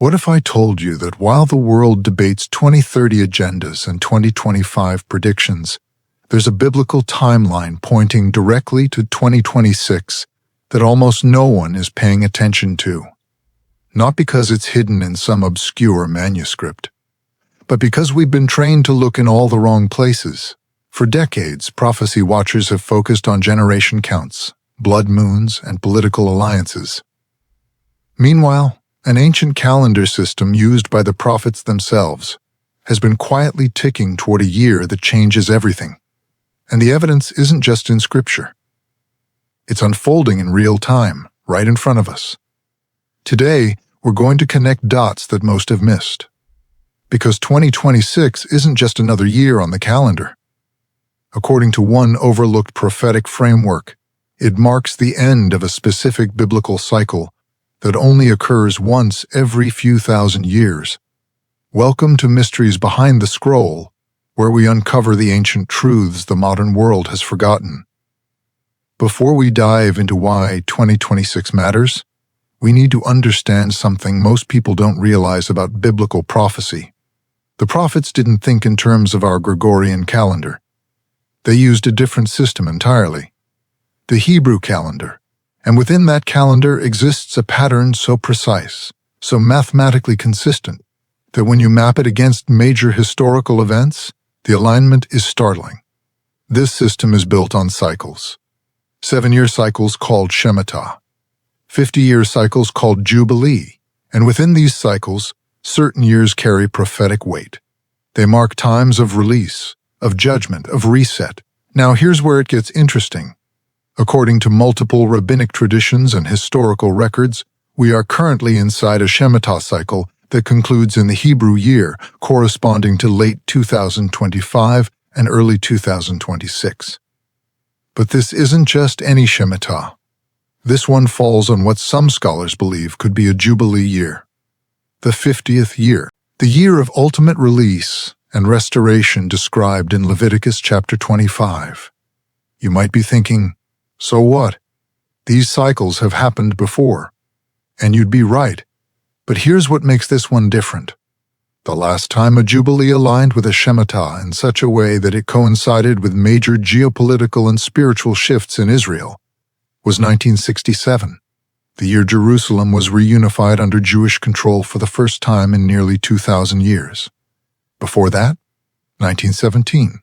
What if I told you that while the world debates 2030 agendas and 2025 predictions, there's a biblical timeline pointing directly to 2026 that almost no one is paying attention to? Not because it's hidden in some obscure manuscript, but because we've been trained to look in all the wrong places. For decades, prophecy watchers have focused on generation counts, blood moons, and political alliances. Meanwhile, an ancient calendar system used by the prophets themselves has been quietly ticking toward a year that changes everything. And the evidence isn't just in Scripture. It's unfolding in real time, right in front of us. Today, we're going to connect dots that most have missed. Because 2026 isn't just another year on the calendar. According to one overlooked prophetic framework, it marks the end of a specific biblical cycle that only occurs once every few thousand years. Welcome to Mysteries Behind the Scroll, where we uncover the ancient truths the modern world has forgotten. Before we dive into why 2026 matters, we need to understand something most people don't realize about biblical prophecy. The prophets didn't think in terms of our Gregorian calendar. They used a different system entirely, the Hebrew calendar, and within that calendar exists a pattern so precise, so mathematically consistent, that when you map it against major historical events, the alignment is startling. This system is built on cycles. 7-year cycles called Shemitah, 50-year cycles called Jubilee, and within these cycles, certain years carry prophetic weight. They mark times of release, of judgment, of reset. Now here's where it gets interesting. According to multiple rabbinic traditions and historical records, we are currently inside a Shemitah cycle that concludes in the Hebrew year, corresponding to late 2025 and early 2026. But this isn't just any Shemitah. This one falls on what some scholars believe could be a Jubilee year. The 50th year, the year of ultimate release and restoration described in Leviticus chapter 25. You might be thinking, so what? These cycles have happened before. And you'd be right. But here's what makes this one different. The last time a Jubilee aligned with a Shemitah in such a way that it coincided with major geopolitical and spiritual shifts in Israel was 1967, the year Jerusalem was reunified under Jewish control for the first time in nearly 2,000 years. Before that, 1917,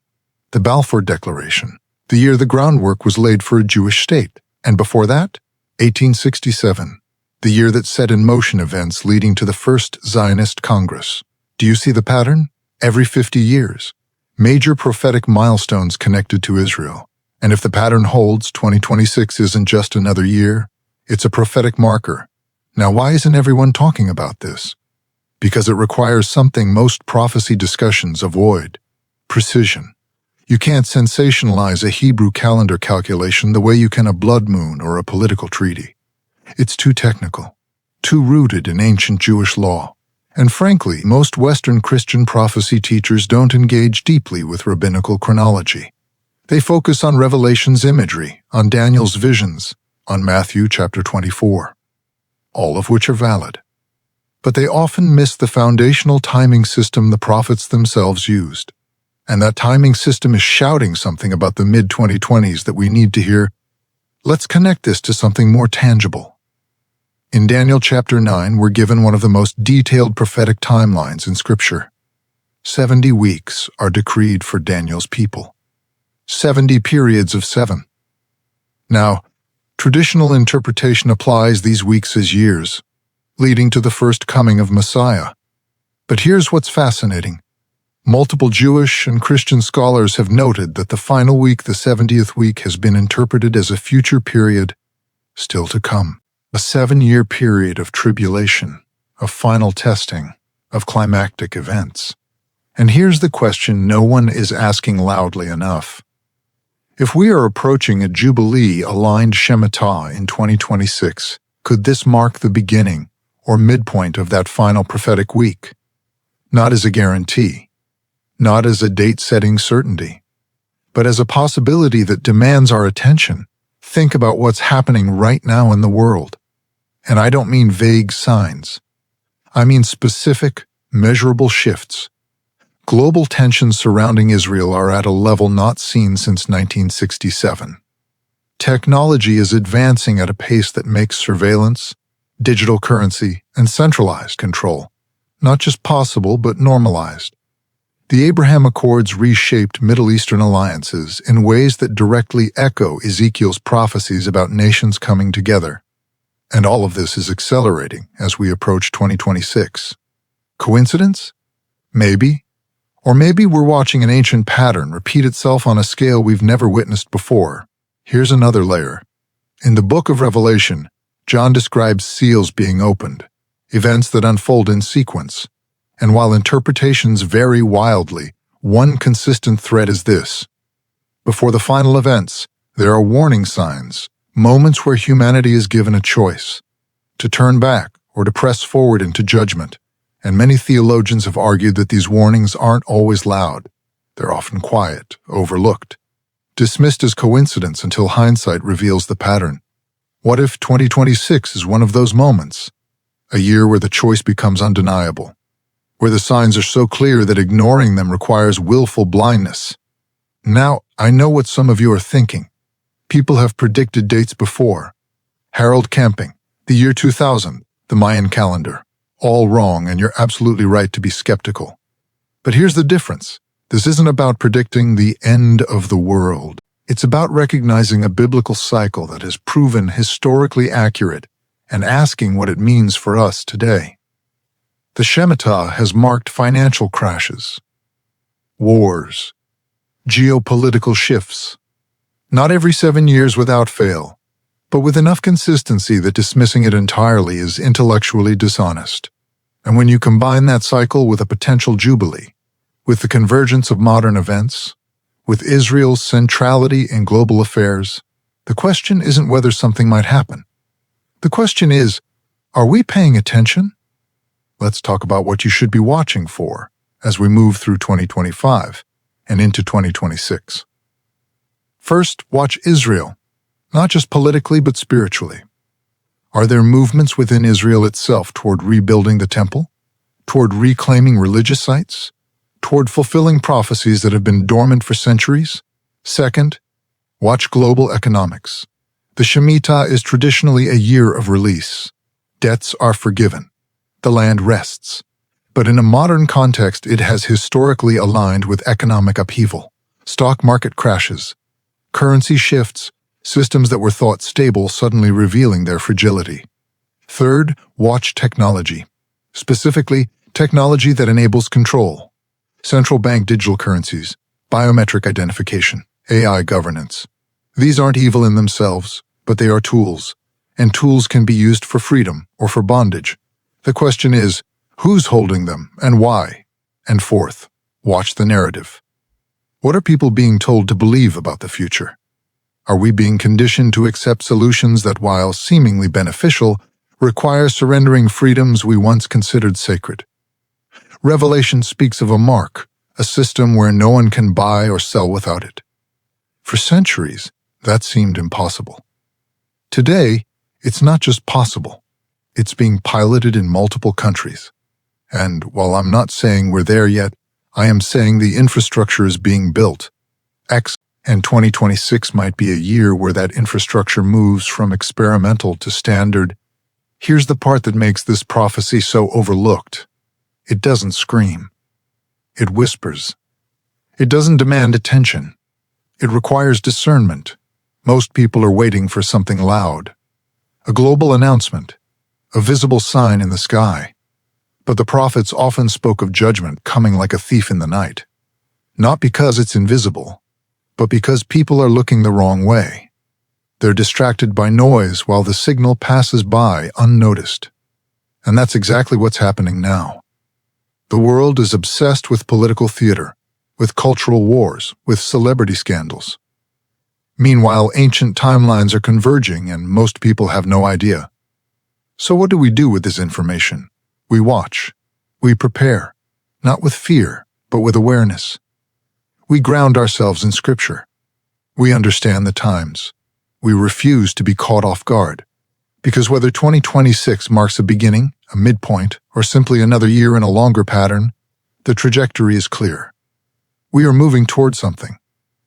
the Balfour Declaration, the year the groundwork was laid for a Jewish state. And before that, 1867, the year that set in motion events leading to the first Zionist Congress. Do you see the pattern? Every 50 years, major prophetic milestones connected to Israel. And if the pattern holds, 2026 isn't just another year, it's a prophetic marker. Now, why isn't everyone talking about this? Because it requires something most prophecy discussions avoid: precision. You can't sensationalize a Hebrew calendar calculation the way you can a blood moon or a political treaty. It's too technical, too rooted in ancient Jewish law. And frankly, most Western Christian prophecy teachers don't engage deeply with rabbinical chronology. They focus on Revelation's imagery, on Daniel's visions, on Matthew chapter 24, all of which are valid. But they often miss the foundational timing system the prophets themselves used. And that timing system is shouting something about the mid-2020s that we need to hear. Let's connect this to something more tangible. In Daniel chapter 9, we're given one of the most detailed prophetic timelines in Scripture. 70 weeks are decreed for Daniel's people. 70 periods of 7. Now, traditional interpretation applies these weeks as years, leading to the first coming of Messiah. But here's what's fascinating. Multiple Jewish and Christian scholars have noted that the final week, the 70th week, has been interpreted as a future period still to come. A 7-year period of tribulation, of final testing, of climactic events. And here's the question no one is asking loudly enough. If we are approaching a Jubilee-aligned Shemitah in 2026, could this mark the beginning or midpoint of that final prophetic week? Not as a guarantee, not as a date-setting certainty, but as a possibility that demands our attention. Think about what's happening right now in the world. And I don't mean vague signs. I mean specific, measurable shifts. Global tensions surrounding Israel are at a level not seen since 1967. Technology is advancing at a pace that makes surveillance, digital currency, and centralized control not just possible but normalized. The Abraham Accords reshaped Middle Eastern alliances in ways that directly echo Ezekiel's prophecies about nations coming together. And all of this is accelerating as we approach 2026. Coincidence? Maybe. Or maybe we're watching an ancient pattern repeat itself on a scale we've never witnessed before. Here's another layer. In the book of Revelation, John describes seals being opened, events that unfold in sequence. And while interpretations vary wildly, one consistent thread is this. Before the final events, there are warning signs, moments where humanity is given a choice, to turn back or to press forward into judgment. And many theologians have argued that these warnings aren't always loud. They're often quiet, overlooked, dismissed as coincidence until hindsight reveals the pattern. What if 2026 is one of those moments? A year where the choice becomes undeniable, where the signs are so clear that ignoring them requires willful blindness. Now, I know what some of you are thinking. People have predicted dates before. Harold Camping, the year 2000, the Mayan calendar. All wrong, and you're absolutely right to be skeptical. But here's the difference. This isn't about predicting the end of the world. It's about recognizing a biblical cycle that has proven historically accurate and asking what it means for us today. The Shemitah has marked financial crashes, wars, geopolitical shifts. Not every 7 years without fail, but with enough consistency that dismissing it entirely is intellectually dishonest. And when you combine that cycle with a potential jubilee, with the convergence of modern events, with Israel's centrality in global affairs, the question isn't whether something might happen. The question is, are we paying attention? Let's talk about what you should be watching for as we move through 2025 and into 2026. First, watch Israel, not just politically but spiritually. Are there movements within Israel itself toward rebuilding the temple, toward reclaiming religious sites, toward fulfilling prophecies that have been dormant for centuries? Second, watch global economics. The Shemitah is traditionally a year of release. Debts are forgiven. The land rests. But in a modern context, it has historically aligned with economic upheaval, stock market crashes, currency shifts, systems that were thought stable suddenly revealing their fragility. Third, watch technology. Specifically, technology that enables control. Central bank digital currencies, biometric identification, AI governance. These aren't evil in themselves, but they are tools, and tools can be used for freedom or for bondage. The question is, who's holding them and why? And fourth, watch the narrative. What are people being told to believe about the future? Are we being conditioned to accept solutions that, while seemingly beneficial, require surrendering freedoms we once considered sacred? Revelation speaks of a mark, a system where no one can buy or sell without it. For centuries, that seemed impossible. Today, it's not just possible. It's being piloted in multiple countries. And while I'm not saying we're there yet, I am saying the infrastructure is being built. And 2026 might be a year where that infrastructure moves from experimental to standard. Here's the part that makes this prophecy so overlooked. It doesn't scream. It whispers. It doesn't demand attention. It requires discernment. Most people are waiting for something loud. A global announcement. A visible sign in the sky. But the prophets often spoke of judgment coming like a thief in the night. Not because it's invisible, but because people are looking the wrong way. They're distracted by noise while the signal passes by unnoticed. And that's exactly what's happening now. The world is obsessed with political theater, with cultural wars, with celebrity scandals. Meanwhile, ancient timelines are converging and most people have no idea. So what do we do with this information? We watch. We prepare, not with fear, but with awareness. We ground ourselves in Scripture. We understand the times. We refuse to be caught off guard, Because whether 2026 marks a beginning, a midpoint, or simply another year in a longer pattern, the trajectory is clear. We are moving toward something,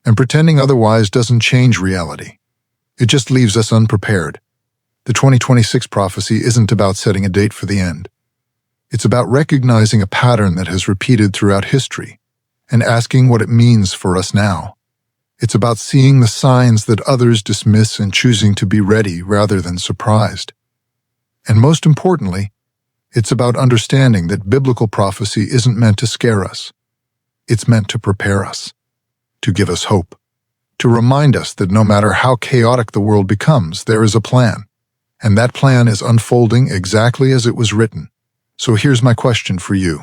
and pretending otherwise doesn't change reality. It just leaves us unprepared. The 2026 prophecy isn't about setting a date for the end. It's about recognizing a pattern that has repeated throughout history and asking what it means for us now. It's about seeing the signs that others dismiss and choosing to be ready rather than surprised. And most importantly, it's about understanding that biblical prophecy isn't meant to scare us. It's meant to prepare us, to give us hope, to remind us that no matter how chaotic the world becomes, there is a plan, and that plan is unfolding exactly as it was written. So here's my question for you.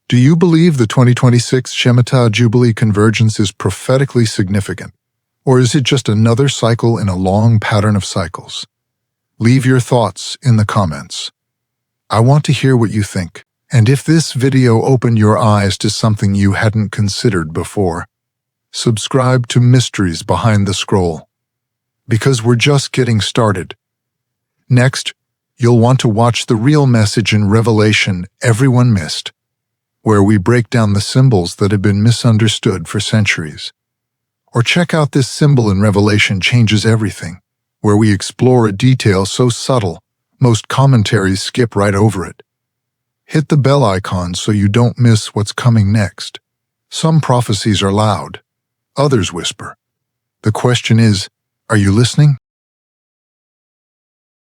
Do you believe the 2026 Shemitah Jubilee convergence is prophetically significant, or is it just another cycle in a long pattern of cycles? Leave your thoughts in the comments. I want to hear what you think, and if this video opened your eyes to something you hadn't considered before, subscribe to Mysteries Behind the Scroll, because we're just getting started. Next, you'll want to watch the real message in Revelation everyone missed, where we break down the symbols that have been misunderstood for centuries. Or check out This Symbol in Revelation Changes Everything, where we explore a detail so subtle, most commentaries skip right over it. Hit the bell icon so you don't miss what's coming next. Some prophecies are loud, others whisper. The question is, are you listening?